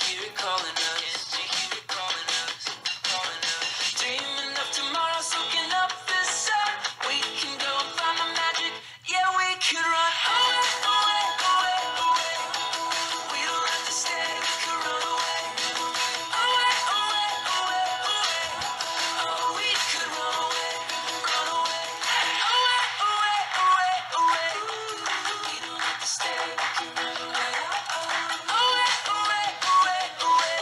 hear it calling us? Can't you hear it calling us? Calling us. Dreaming of tomorrow, soaking up the sun. We can go and find the magic. Yeah, we could run away, away, away, away. We don't have to stay, we could run away. Away, away, away, away. Oh, we could run away, run away. Away, away, away, away. We don't have to stay, we can run away. Away, away, away, away.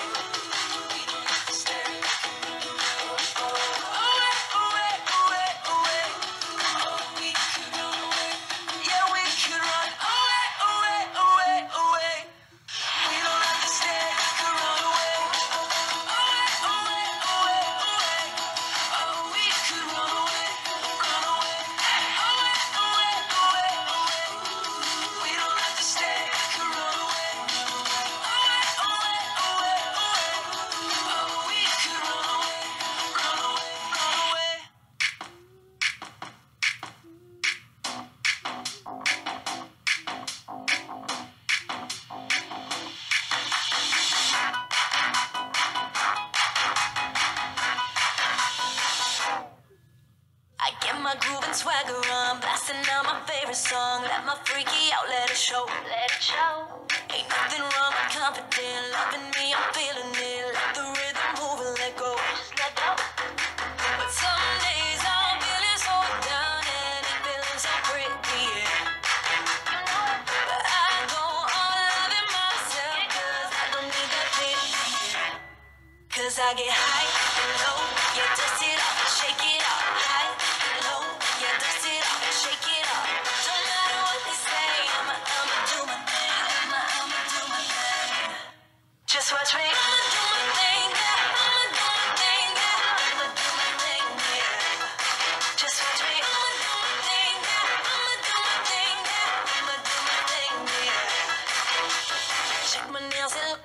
We don't have to stay, we can run away. Away, away, away, away. Oh, we could run away. Yeah, we could run away, away, away, away. We don't have to stay, we could run away. Away, away, away, away. Oh, we could run away, run away. Away, away, away, away. We don't have to stay, we could run away. Away, away, away, away. Oh, we could run away, run away, run away. I get my groove and swagger on, blasting out my favorite song. Let my freaky out, let it show, let it show. Ain't nothing wrong with confident, loving me, I'm feeling it. Let the rhythm move and let go, just let go. But some days I'm feeling so down and it feels so pretty, yeah. But I go on loving myself, cause I don't need that pity, yeah. Cause I get high.